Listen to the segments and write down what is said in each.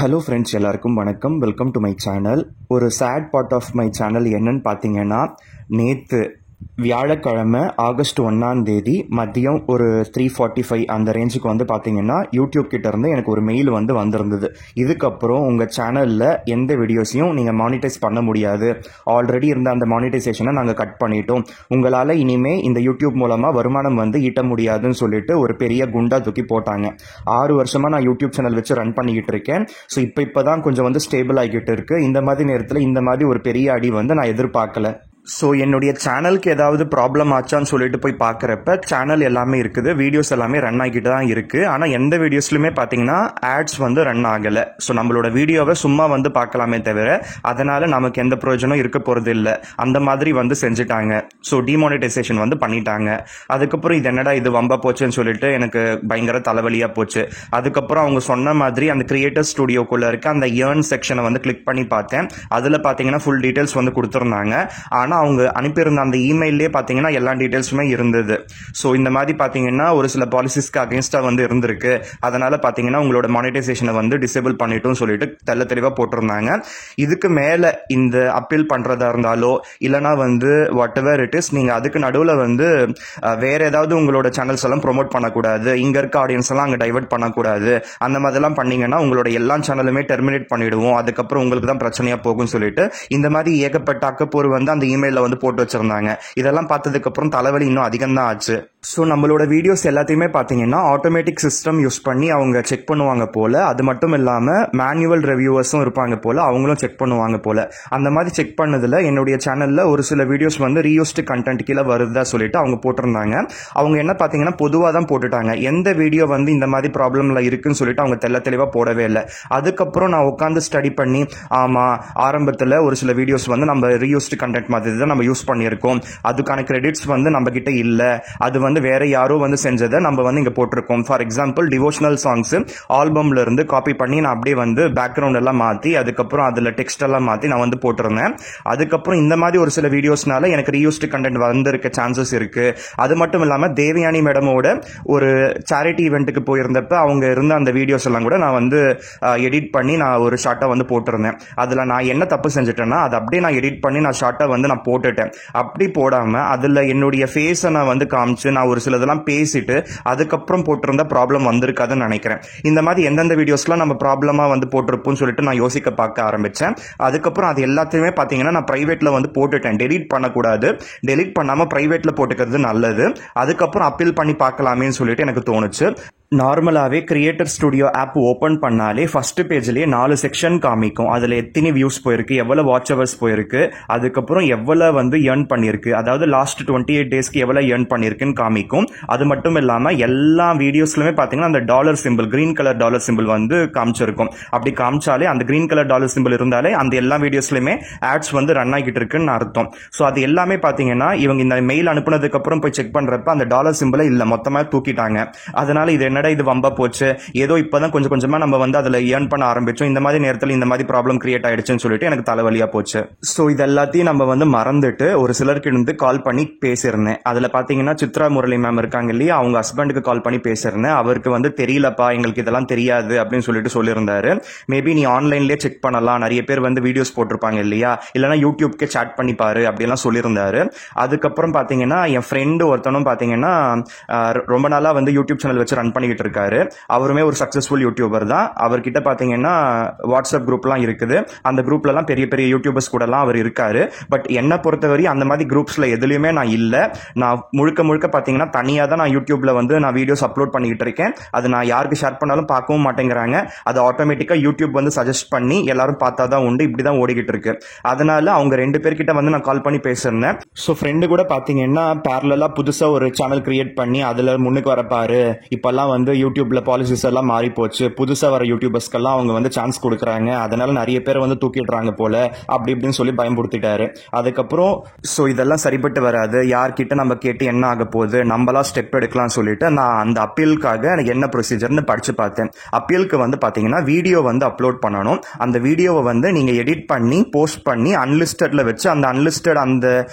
Hello ஃப்ரெண்ட்ஸ், எல்லாருக்கும் வணக்கம். Welcome to my channel. ஒரு sad part of my channel என்னன்னு பார்த்தீங்கன்னா, நேற்று வியாழக்கிழமை ஆகஸ்ட் 1 மதியம் ஒரு 3:45 அந்த ரேஞ்சுக்கு வந்து பார்த்தீங்கன்னா யூடியூப் கிட்ட இருந்து எனக்கு ஒரு மெயில் வந்திருந்தது. இதுக்கப்புறம் உங்கள் சேனலில் எந்த வீடியோஸையும் நீங்கள் மானிட்டைஸ் பண்ண முடியாது, ஆல்ரெடி இருந்த அந்த மானிட்டைசேஷனை நாங்கள் கட் பண்ணிட்டோம், உங்களால் இனிமேல் இந்த யூடியூப் மூலமாக வருமானம் ஈட்ட முடியாதுன்னு சொல்லிட்டு ஒரு பெரிய குண்டா தூக்கி போட்டாங்க. 6 வருஷமாக நான் யூடியூப் சேனல் வச்சு ரன் பண்ணிக்கிட்டு இருக்கேன். ஸோ இப்போ தான் கொஞ்சம் ஸ்டேபிள் ஆகிக்கிட்டு இருக்கு. இந்த மாதிரி நேரத்தில் இந்த மாதிரி ஒரு பெரிய அடி நான் எதிர்பார்க்கல. ஸோ என்னுடைய சேனலுக்கு ஏதாவது ப்ராப்ளம் ஆச்சான்னு சொல்லிட்டு போய் பார்க்குறப்ப சேனல் எல்லாமே இருக்குது, வீடியோஸ் எல்லாமே ரன் ஆகிட்டு தான் இருக்குது. ஆனால் எந்த வீடியோஸ்லையுமே பார்த்தீங்கன்னா ஆட்ஸ் ரன் ஆகலை. ஸோ நம்மளோட வீடியோவை சும்மா பார்க்கலாமே தவிர அதனால் நமக்கு எந்த பிரயோஜனம் இருக்க போகிறது இல்லை. அந்த மாதிரி செஞ்சுட்டாங்க. ஸோ டிமானிட்டைசேஷன் பண்ணிட்டாங்க. அதுக்கப்புறம் இது என்னடா இது வம்பா போச்சுன்னு சொல்லிட்டு எனக்கு பயங்கர தலைவலியாக போச்சு. அதுக்கப்புறம் அவங்க சொன்ன மாதிரி அந்த கிரியேட்டர் ஸ்டுடியோக்குள்ளே இருக்க அந்த ஏர்ன் செக்ஷனை கிளிக் பண்ணி பார்த்தேன். அதில் பார்த்தீங்கன்னா ஃபுல் டீட்டெயில்ஸ் கொடுத்துருந்தாங்க. ஆனால் அவங்க அனுப்பியிருந்த அந்த இமெயிலே பார்த்தீங்கன்னா எல்லா டீட்டெயில்ஸுமே இருந்தது. ஸோ இந்த மாதிரி பார்த்தீங்கன்னா ஒரு சில பாலிசிஸ்க்கு அகேன்ஸ்டாக இருந்திருக்கு. அதனால் பார்த்தீங்கன்னா உங்களோட மானிட்டைசேஷனை டிசேபிள் பண்ணிட்டோம் சொல்லிட்டு தெளிவாக போட்டிருந்தாங்க. இதுக்கு மேலே இந்த அப்பீல் பண்ணுறதா இருந்தாலோ இல்லைனா வாட் எவர் இட் இஸ், நீங்கள் அதுக்கு நடுவில் வேற ஏதாவது உங்களோட சேனல்ஸ் எல்லாம் ப்ரொமோட் பண்ணக்கூடாது, இங்கே இருக்க ஆடியன்ஸ் எல்லாம் அங்கே டைவர்ட் பண்ணக்கூடாது. அந்த மாதிரிலாம் பண்ணீங்கன்னா உங்களோட எல்லா சேனலுமே டெர்மினேட் பண்ணிடுவோம், அதுக்கப்புறம் உங்களுக்கு தான் பிரச்சனையாக போகும்னு சொல்லிட்டு இந்த மாதிரி ஏகப்பட்ட அக்கப்போர் அந்த இமெயில போட்டு வச்சிருந்தாங்க. இதெல்லாம் பார்த்ததுக்கு அப்புறம் தலைவலி இன்னும் அதிகம் தான் ஆச்சு. ஸோ நம்மளோட வீடியோஸ் எல்லாத்தையுமே பார்த்தீங்கன்னா ஆட்டோமேட்டிக் சிஸ்டம் யூஸ் பண்ணி அவங்க செக் பண்ணுவாங்க போல. அது மட்டும் இல்லாமல் மேனுவல் ரிவ்யூவர்ஸும் இருப்பாங்க போல, அவங்களும் செக் பண்ணுவாங்க போல. அந்த மாதிரி செக் பண்ணதில் என்னுடைய சேனலில் ஒரு சில வீடியோஸ் ரீயூஸ்டு கண்டென்ட் கீழே வருதா சொல்லிட்டு அவங்க போட்டிருந்தாங்க. அவங்க என்ன பார்த்தீங்கன்னா பொதுவாக தான் போட்டுட்டாங்க. எந்த வீடியோ இந்த மாதிரி ப்ராப்ளம்ல இருக்குன்னு சொல்லிட்டு அவங்க தெளிவாக போடவே இல்லை. அதுக்கப்புறம் நான் உட்காந்து ஸ்டடி பண்ணி, ஆமாம் ஆரம்பத்தில் ஒரு சில வீடியோஸ் நம்ம ரீயூஸ்டு கண்டென்ட் மாதிரி தான் நம்ம யூஸ் பண்ணியிருக்கோம், அதுக்கான கிரெடிட்ஸ் நம்ம கிட்ட இல்லை, அது வேற யாரோ செஞ்சதை நம்ம இங்க போட்டிருக்கோம். ஃபார் எக்ஸாம்பிள் டிவோஷனல் சாங்ஸ் ஆல்பம்ல இருந்து காப்பி பண்ணி நான் அப்படியே பேக்ரவுண்ட் எல்லாம் மாற்றி அதுக்கப்புறம் அதில் டெக்ஸ்ட் எல்லாம் மாற்றி நான் போட்டிருந்தேன். அதுக்கப்புறம் இந்த மாதிரி ஒரு சில வீடியோஸ்னால எனக்கு ரீயூஸ்டு கண்டென்ட் வந்திருக்க சான்சஸ் இருக்கு. அது மட்டும் இல்லாமல் தேவயானி மேடமோட ஒரு சேரிட்டி ஈவெண்ட்டுக்கு போயிருந்தப்ப அவங்க இருந்த அந்த வீடியோஸ் எல்லாம் கூட நான் எடிட் பண்ணி நான் ஒரு ஷார்ட்டை போட்டிருந்தேன். அதில் நான் என்ன தப்பு செஞ்சுட்டேன்னா அதை அப்படியே நான் எடிட் பண்ணி நான் ஷார்ட்டை நான் போட்டுட்டேன். அப்படி போடாமல் அதில் என்னுடைய ஃபேஸை நான் காமிச்சு நான் ஒரு சிலதெல்லாம் பேசிட்டு அதுக்கப்புறம் போட்டிருந்த ப்ராப்ளம் வந்திருக்காதுன்னு நினைக்கிறேன். இந்த மாதிரி எந்தெந்த வீடியோஸ்லாம் நம்ம ப்ராப்ளமாக போட்டிருப்போம்னு சொல்லிட்டு நான் யோசிக்க பார்க்க ஆரம்பித்தேன். அதுக்கப்புறம் அது எல்லாத்தையுமே பார்த்தீங்கன்னா நான் ப்ரைவேட்டில் போட்டுட்டேன். டெலீட் பண்ணக்கூடாது, டெலீட் பண்ணாமல் ப்ரைவேட்டில் போட்டுக்கிறது நல்லது. அதுக்கப்புறம் அப்பீல் பண்ணி பார்க்கலாமேன்னு சொல்லிட்டு எனக்கு தோணுச்சு. நார்மலாகவே கிரியேட்டர் ஸ்டுடியோ ஆப் ஓப்பன் பண்ணாலே ஃபர்ஸ்ட் பேஜ்லேயே 4 செக்ஷன் காமிக்கும். அதில் எத்தனை வியூஸ் போயிருக்கு, எவ்வளோ வாட்ச் ஹவர்ஸ் போயிருக்கு, அதுக்கப்புறம் எவ்வளோ ஏர்ன் பண்ணியிருக்கு, அதாவது லாஸ்ட் 28 டேஸ்க்கு எவ்வளோ ஏர்ன் பண்ணியிருக்குன்னு காமிக்கும். அது மட்டும் இல்லாமல் எல்லா வீடியோஸ்லுமே பார்த்தீங்கன்னா அந்த dollar symbol, green colour dollar symbol காமிச்சிருக்கும். அப்படி காமிச்சாலே அந்த கிரீன் கலர் டாலர் சிம்பிள் இருந்தாலே அந்த எல்லா வீடியோஸ்லையுமே ஆட்ஸ் ரன் ஆகிட்டு இருக்குன்னு அர்த்தம். ஸோ அது எல்லாமே பார்த்தீங்கன்னா இவங்க இந்த மெயில் அனுப்புனதுக்கு அப்புறம் போய் செக் பண்ணுறப்ப அந்த டாலர் சிம்பிளை இல்லை, மொத்தமாக தூக்கிட்டாங்க. அதனால இது என்ன இது வம்பா போச்சு, ஏதோ இப்பதான் கொஞ்சம் கொஞ்சமா நம்ம அதுல ஏர்ன் பண்ண ஆரம்பிச்சோம், இந்த மாதிரி நேரத்தில் இந்த மாதிரி ப்ராப்ளம் கிரியேட் ஆயிடுச்சுன்னு சொல்லிட்டு எனக்கு தலைவலியா போச்சு. ஸோ இது எல்லாத்தையும் நம்ம மறந்துட்டு ஒரு சிலருக்கு கால் பண்ணி பேசியிருந்தேன். அதுல பாத்தீங்கன்னா சித்ரா முரளி மேம் இருக்காங்க இல்லையா, அவங்க ஹஸ்பண்டுக்கு கால் பண்ணி பேசியிருந்தேன். அவருக்கு தெரியலப்பா, எங்களுக்கு இதெல்லாம் தெரியாது அப்படின்னு சொல்லிட்டு சொல்லியிருந்தாரு. மேபி நீ ஆன்லைன்லேயே செக் பண்ணலாம், நிறைய பேர் வீடியோஸ் போட்டிருப்பாங்க இல்லையா, இல்லைன்னா யூடியூப்க்கு சாட் பண்ணி பாரு அப்படிலாம் சொல்லியிருந்தாரு. அதுக்கப்புறம் பாத்தீங்கன்னா என் ஃப்ரெண்டு ஒருத்தனும் பாத்தீங்கன்னா ரொம்ப நாளா யூடியூப் சேனல் வச்சு ரன் பண்ணிக்கிட்டு இருக்காரு. அவருமே ஒரு சக்சஸ்ஃபுல் யூடியூபர் தான். அவர்கிட்ட பாத்தீங்கன்னா வாட்ஸ்அப் குரூப்லாம் இருக்குது. அந்த குரூப்லலாம் பெரிய பெரிய யூடியூபர்ஸ் கூடலாம் அவர் இருக்காரு. பட் என்னை பொறுத்தவரை அந்த மாதிரி குரூப்ஸ்ல எதுலையுமே நான் இல்லை. நான் முழுக்க பாத்தீங்கன்னா தனியாக தான் நான் யூடியூப்ல நான் வீடியோஸ் அப்லோட் பண்ணிக்கிட்டு இருக்கேன். அது நான் யாருக்கு ஷேர் பண்ணாலும் பார்க்கவும் மாட்டேங்கிறாங்க. அது ஆட்டோமேட்டிக்கா யூடியூப் சஜஸ்ட் பண்ணி எல்லாரும் பார்த்தா தான் உண்டு, இப்படிதான் ஓடிக்கிட்டு இருக்கு. அதனால அவங்க 2 பேர்கிட்ட நான் கால் பண்ணி பேசியிருந்தேன். ஸோ ஃப்ரெண்டு கூட பாத்தீங்கன்னா பேரலா புதுசா ஒரு சேனல் கிரியேட் பண்ணி அதுல முன்னுக்கு வரப்பாரு, இப்பெல்லாம் யூடியூப்ல பாலிசிஸ் எல்லாம் மாறி போச்சு, புதுசா வர யூடியூபர்ஸ்க்கெல்லாம் அவங்க சான்ஸ் கொடுக்குறாங்க, அதனால நிறைய பேர் தூக்கிடுறாங்க போல அப்படி இப்படின்னு சொல்லி பயன்படுத்திட்டாரு. அதுக்கப்புறம் ஸோ இதெல்லாம் சரிப்பட்டு வராது, யார்கிட்ட நம்ம கேட்டு என்ன ஆக போகுது, நம்மளா ஸ்டெப் எடுக்கலாம் சொல்லிட்டு நான் அந்த அப்பீலுக்காக எனக்கு என்ன ப்ரொசீஜர்னு படிச்சு பார்த்தேன். அப்பீலுக்கு பாத்தீங்கன்னா வீடியோ அப்லோட் பண்ணணும். அந்த வீடியோவை நீங்க எடிட் பண்ணி போஸ்ட் பண்ணி அன்லிஸ்டட்ல வச்சு அந்த அன்லிஸ்டட் அந்த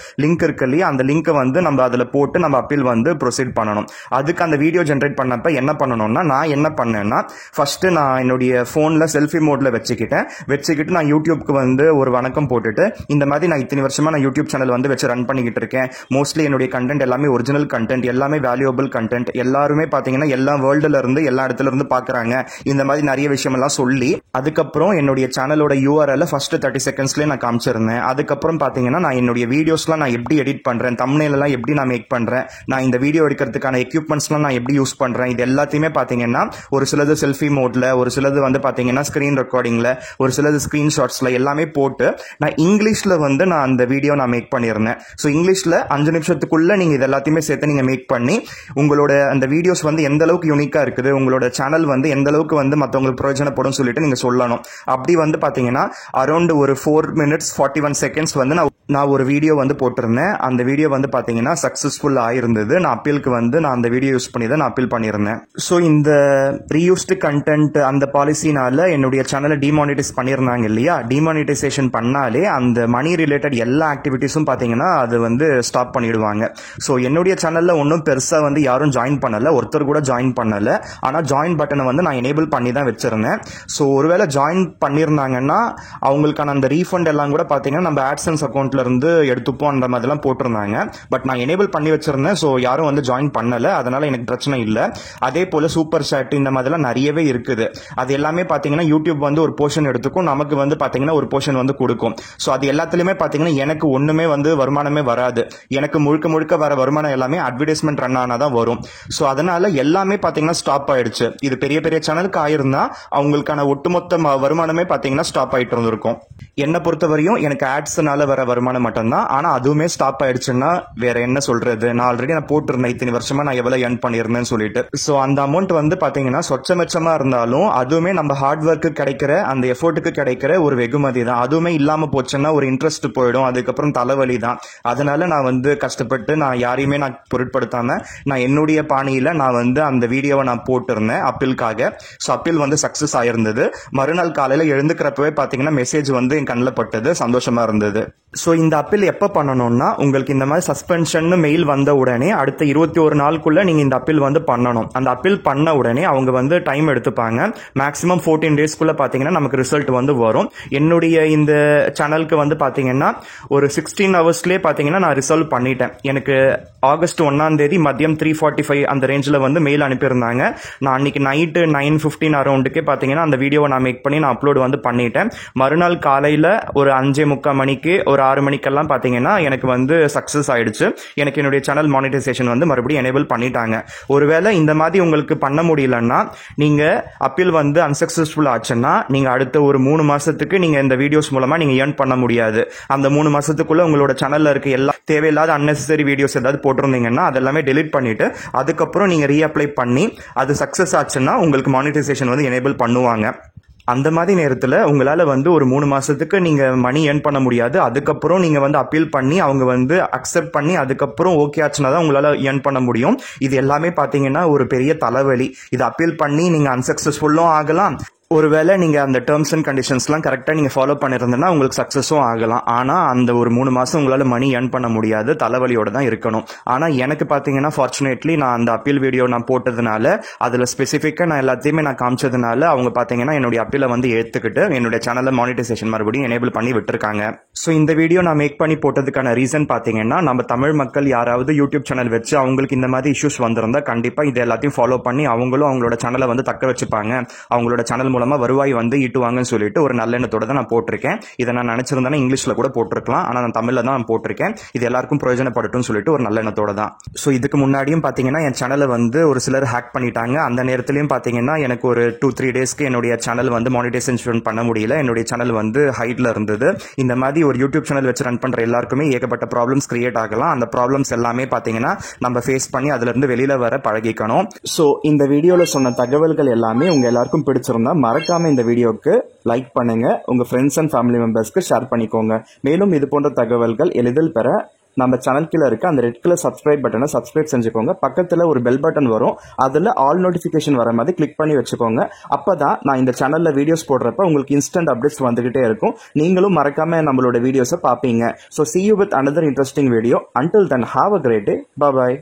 லிங்க் இருக்கு இல்லையா, அந்த லிங்கை நம்ம அதில் போட்டு நம்ம அப்பீல் ப்ரொசீட் பண்ணணும். அதுக்கு அந்த வீடியோ ஜென்ரேட் பண்ணப்ப என்ன என்ன பண்ணணும்னா நான் என்ன பண்ணேன்னா ஃபஸ்ட்டு நான் என்னுடைய ஃபோனில் செல்ஃபி மோடில் வச்சுக்கிட்டு நான் யூடியூப்க்கு வந்து ஒரு வணக்கம் போட்டுட்டு இந்த மாதிரி நான் இத்தனை வருஷமாக நான் யூடியூப் சேனல் வந்து வச்சு ரன் பண்ணிக்கிட்டு இருக்கேன். மோஸ்ட்லி என்னுடைய கண்டென்ட் எல்லாமே ஒரிஜினல் கண்டென்ட், எல்லாமே வேல்யூபிள் கண்டென்ட், எல்லாருமே பார்த்தீங்கன்னா எல்லா வேர்ல்டுல இருந்து எல்லா இடத்துல இருந்து பார்க்குறாங்க. இந்த மாதிரி நிறைய விஷயமெல்லாம் சொல்லி அதுக்கப்புறம் என்னுடைய சேனலோட URL ஃபர்ஸ்ட் 30 செகண்ட்ஸ்லேயே நான் காமிச்சிருந்தேன். அதுக்கப்புறம் பார்த்தீங்கன்னா நான் என்னுடைய வீடியோஸ்லாம் நான் எப்படி எடிட் பண்ணுறேன், தம்ப்நெயில் எல்லாம் எப்படி நான் மேக் பண்ணுறேன், நான் இந்த வீடியோ எடுக்கிறதுக்கான எக்யூப்மெண்ட்ஸ்லாம் நான் எப்படி யூஸ் பண்ணுறேன், இது எல்லாத்தையுமே பார்த்தீங்கன்னா ஒரு சிலது செல்ஃபி மோட்ல, ஒரு சிலது வந்து பார்த்தீங்கன்னா ஸ்க்ரீன் ரெக்கார்டிங்கில், ஒரு சிலது ஸ்க்ரீன்ஷாட்ஸில் எல்லாமே போட்டு நான் இங்கிலீஷில் வந்து நான் அந்த வீடியோ நான் மேக் பண்ணியிருந்தேன். ஸோ இங்கிலீஷில் 5 நிமிஷத்துக்குள்ளே நீங்கள் இது எல்லாத்தையுமே சேர்த்து நீங்கள் மேக் பண்ணி உங்களோட அந்த வீடியோஸ் வந்து எந்த அளவுக்கு யூனிக்காக இருக்குது, உங்களோட சேனல் வந்து எந்த அளவுக்கு வந்து மற்றவங்களுக்கு பிரயோஜனப்படும் சொல்லிட்டு நீங்கள் சொல்லணும். அப்படி வந்து பார்த்தீங்கன்னா அரௌண்ட் ஒரு 4 minutes 41 seconds வந்து நான் ஒரு வீடியோ வந்து போட்டிருந்தேன். அந்த வீடியோ வந்து பார்த்தீங்கன்னா சக்ஸஸ்ஃபுல் ஆயிருந்தது. நான் அப்பீலுக்கு வந்து நான் அந்த வீடியோ யூஸ் பண்ணி தான் நான் அப்பீல் பண்ணியிருந்தேன். ஸோ இந்த ரீயூஸ்டு கண்டென்ட் அந்த பாலிசினால என்னுடைய சேனலை டிமானிட்டைஸ் பண்ணியிருந்தாங்க இல்லையா, டிமானிட்டைசேஷன் பண்ணாலே அந்த மணி ரிலேட்டட் எல்லா ஆக்டிவிட்டீஸும் பார்த்தீங்கன்னா அது வந்து ஸ்டாப் பண்ணிடுவாங்க. ஸோ என்னுடைய சேனலில் ஒன்றும் பெருசாக வந்து யாரும் ஜாயின் பண்ணலை, ஒருத்தர் கூட ஜாயின் பண்ணலை. ஆனால் ஜாயின் பட்டனை வந்து நான் எனேபிள் பண்ணி தான் வச்சிருந்தேன். ஸோ ஒருவேளை ஜாயின் பண்ணியிருந்தாங்கன்னா அவங்களுக்கான அந்த ரீஃபண்ட் எல்லாம் கூட பார்த்தீங்கன்னா நம்ம ஆட்சன்ஸ் அக்கௌண்ட்ல இருந்து எடுத்துப்போம் அந்த மாதிரிலாம் போட்டிருந்தாங்க. பட் நான் எனேபிள் பண்ணி வச்சிருந்தேன். ஸோ யாரும் வந்து ஜாயின் பண்ணலை, அதனால எனக்கு பிரச்சனை இல்லை. அதே போல சூப்பர் சாட் இந்த மாதிரிலாம் நிறையவே இருக்குது. அது எல்லாமே பார்த்தீங்கன்னா யூடியூப் வந்து ஒரு போர்ஷன் எடுத்துக்கும், நமக்கு வந்து பார்த்தீங்கன்னா ஒரு போர்ஷன் வந்து கொடுக்கும். ஸோ அது எல்லாத்துலேயுமே பார்த்தீங்கன்னா எனக்கு ஒன்றுமே வந்து வருமானமே வராது. எனக்கு முழுக்க வர வருமானம் எல்லாமே அட்வர்டைஸ்மெண்ட் ரன் ஆனால் தான் வரும். ஸோ அதனால எல்லாமே பார்த்தீங்கன்னா ஸ்டாப் ஆயிடுச்சு. இது பெரிய பெரிய சேனலுக்கு ஆயிருந்தா அவங்களுக்கான ஒட்டுமொத்த வருமானமே பார்த்தீங்கன்னா ஸ்டாப் ஆயிட்டு இருந்திருக்கும். என்னை பொறுத்தவரையும் எனக்கு ஆட்ஸ்னால வர வருமானம் மட்டும்தான். ஆனால் அதுவுமே ஸ்டாப் ஆயிடுச்சுன்னா வேற என்ன சொல்றது, நான் ஆல்ரெடி நான் போட்டிருந்தேன் இத்தனை வருஷமா நான் எவ்வளவு earn பண்ணியிருந்தேன்னு சொல்லிட்டு. ஸோ அந்த அமௌண்ட் வந்து பார்த்தீங்கன்னா சொச்சமெச்சமா இருந்தாலும் அதுவுமே நம்ம ஹார்ட் ஒர்க்கு கிடைக்கிற அந்த எஃபோர்ட்டுக்கு கிடைக்கிற ஒரு வெகுமதி தான். அதுவுமே இல்லாமல் போச்சுன்னா ஒரு இன்ட்ரெஸ்ட் போயிடும், அதுக்கப்புறம் தலைவலி தான். அதனால நான் வந்து கஷ்டப்பட்டு நான் யாரையுமே நான் பொருட்படுத்தாம நான் என்னுடைய பாணியில நான் வந்து அந்த வீடியோவை நான் போட்டிருந்தேன் அப்பீலுக்காக. ஸோ அப்பீல் வந்து சக்சஸ் ஆயிருந்தது. மறுநாள் காலையில் எழுந்துக்கிறப்பவே பார்த்தீங்கன்னா மெசேஜ் வந்து என் கண்ணில் பட்டது, சந்தோஷமா இருந்தது. ஸோ இந்த அப்பீல் எப்போ பண்ணணும்னா உங்களுக்கு இந்த மாதிரி சஸ்பென்ஷன் மெயில் வந்த உடனே அடுத்த 21 நாளுக்குள்ள நீங்கள் இந்த அப்பீல் வந்து பண்ணணும். அந்த அப்பீல் பண்ண உடனே அவங்க வந்து டைம் எடுத்துப்பாங்க. மேக்ஸிமம் 14 daysக்குள்ள பார்த்தீங்கன்னா நமக்கு ரிசல்ட் வந்து வரும். என்னுடைய இந்த சேனலுக்கு வந்து பார்த்தீங்கன்னா ஒரு 16 ஹவர்ஸ்லேயே பார்த்தீங்கன்னா நான் ரிசல்வ் பண்ணிட்டேன். எனக்கு ஆகஸ்ட் 1 மதியம் 3:45 அந்த ரேஞ்சில் வந்து மெயில் அனுப்பியிருந்தாங்க. நான் அன்னைக்கு நைட்டு 9:15 அரௌண்டுக்கே பார்த்தீங்கன்னா அந்த வீடியோவை நான் மேக் பண்ணி நான் அப்லோட் வந்து பண்ணிட்டேன். மறுநாள் காலையில் ஒரு 5:45 மணிக்கு ஒரு 6 மணிக்கெல்லாம் பார்த்தீங்கன்னா எனக்கு வந்து சக்ஸஸ் ஆயிடுச்சு. எனக்கு என்னுடைய சேனல் மானிட்டைசேஷன் வந்து மறுபடியும் எனேபிள் பண்ணிட்டாங்க. ஒருவேளை இந்த மாதிரி உங்களுக்கு பண்ண முடியலன்னா நீங்கள் அப்பீல் வந்து அன்சக்சஸ்ஃபுல் ஆச்சுன்னா நீங்கள் அடுத்த ஒரு 3 மாதத்துக்கு நீங்கள் இந்த வீடியோஸ் மூலமாக நீங்கள் ஏர்ன் பண்ண முடியாது. அந்த 3 மாதத்துக்குள்ள உங்களோட சேனலில் இருக்க எல்லா தேவையில்லாத அன்னெசரி வீடியோஸ் ஏதாவது போட்டிருந்தீங்கன்னா அதெல்லாமே டெலிட் பண்ணிட்டு அதுக்கப்புறம் நீங்கள் ரீஅப்ளை பண்ணி அது சக்ஸஸ் ஆச்சுன்னா உங்களுக்கு மானிட்டைசேஷன் வந்து எனேபிள் பண்ணுவாங்க. அந்த மாதிரி நேரத்தில் உங்களால் வந்து ஒரு 3 மாதத்துக்கு நீங்கள் மணி ஏர்ன் பண்ண முடியாது. அதுக்கப்புறம் நீங்கள் வந்து அப்பீல் பண்ணி அவங்க வந்து அக்செப்ட் பண்ணி அதுக்கப்புறம் ஓகே ஆச்சுன்னா தான் உங்களால் ஏர்ன் பண்ண முடியும். இது எல்லாமே பார்த்தீங்கன்னா ஒரு பெரிய தலைவலி. இது அப்பீல் பண்ணி நீங்கள் அன்சக்ஸஸ்ஃபுல்லும் ஆகலாம். ஒருவேளை நீங்கள் அந்த டேர்ம்ஸ் அண்ட் கண்டிஷன்ஸ்லாம் கரெக்டாக நீங்கள் ஃபாலோ பண்ணியிருந்தேன்னா உங்களுக்கு சக்ஸஸும் ஆகலாம். ஆனால் அந்த ஒரு 3 மாதம் உங்களால் மணி ஏர்ன் பண்ண முடியாது, தலைவலியோடு தான் இருக்கணும். ஆனால் எனக்கு பார்த்தீங்கன்னா ஃபார்ச்சுனேட்லி நான் அந்த அப்பீல் வீடியோ நான் போட்டதுனால அதில் ஸ்பெசிஃபிக்காக நான் எல்லாத்தையுமே நான் காமிச்சதுனால அவங்க பார்த்தீங்கன்னா என்னுடைய அப்பீலை வந்து ஏற்றுக்கிட்டு என்னுடைய சேனலில் மானிட்டைசேஷன் மறுபடியும் எனேபிள் பண்ணி விட்டுருக்காங்க. ஸோ இந்த வீடியோ நான் மேக் பண்ணி போட்டதுக்கான ரீசன் பார்த்தீங்கன்னா நம்ம தமிழ் மக்கள் யாராவது யூடியூப் சேனல் வச்சு அவங்களுக்கு இந்த மாதிரி இஷ்யூஸ் வந்திருந்தால் கண்டிப்பாக இது எல்லாத்தையும் ஃபாலோ பண்ணி அவங்களும் அவங்களோட சேனலை வந்து தக்க வச்சுப்பாங்க, அவங்களோட சேனல் மூலமா வருவாய் வந்து ஈட்டுவாங்கன்னு சொல்லிட்டு ஒரு நல்ல எண்ணத்தோட தான் நான் போட்டிருக்கேன். இதை நான் நினைச்சிருந்தேன்னா இங்கிலீஷ்ல கூட போட்டிருக்கலாம், ஆனால் நான் தமிழ்ல தான் போட்டிருக்கேன். இது எல்லாருக்கும் பிரயோஜனப்படட்டும் சொல்லிட்டு ஒரு நல்ல எண்ணத்தோட தான். ஸோ இதுக்கு முன்னாடியும் பார்த்தீங்கன்னா என் சேனலை வந்து ஒரு சிலர் ஹேக் பண்ணிட்டாங்க. அந்த நேரத்திலையும் பார்த்தீங்கன்னா எனக்கு ஒரு 2-3 டேஸ்க்கு என்னுடைய சேனல் வந்து மானிட்டைசேஷன் பண்ண முடியல. என்னுடைய சேனல் வந்து ஹைட்ல இருந்தது. இந்த மாதிரி ஒரு யூடியூப் சேனல் வச்சு ரன் பண்ற எல்லாருக்குமே ஏகப்பட்ட ப்ராப்ளம்ஸ் கிரியேட் ஆகலாம். அந்த ப்ராப்ளம்ஸ் எல்லாமே பார்த்தீங்கன்னா நம்ம ஃபேஸ் பண்ணி அதுல இருந்து வெளியில வர பழகிக்கணும். ஸோ இந்த வீடியோல சொன்ன தகவல்கள் எல்லாமே உங்க எல்லாருக்கும் பிடிச்சிருந்தா மறக்காம இந்த வீடியோக்கு லைக் பண்ணுங்க, உங்க ஃப்ரெண்ட்ஸ் அண்ட் ஃபேமிலி மெம்பர்ஸ்க்கு ஷேர் பண்ணிக்கோங்க. மேலும் இது போன்ற தகவல்கள் எளிதில் பெற நம்ம சேனல் கீழே இருக்க அந்த ரெட் கலர் சப்ஸ்கிரைப் பட்டனை சப்ஸ்கிரைப் செஞ்சுக்கோங்க. பக்கத்தில் ஒரு பெல் பட்டன் வரும், அதில் ஆல் நோட்டிஃபிகேஷன் வர மாதிரி கிளிக் பண்ணி வச்சுக்கோங்க. அப்பதான் நான் இந்த சேனலில் வீடியோஸ் போடுறப்ப உங்களுக்கு இன்ஸ்டன்ட் அப்டேட்ஸ் வந்துகிட்டே இருக்கும். நீங்களும் மறக்காம நம்மளோட வீடியோஸை பார்ப்பீங்க. So see you with another interesting video. Until then, have a great day. Bye bye.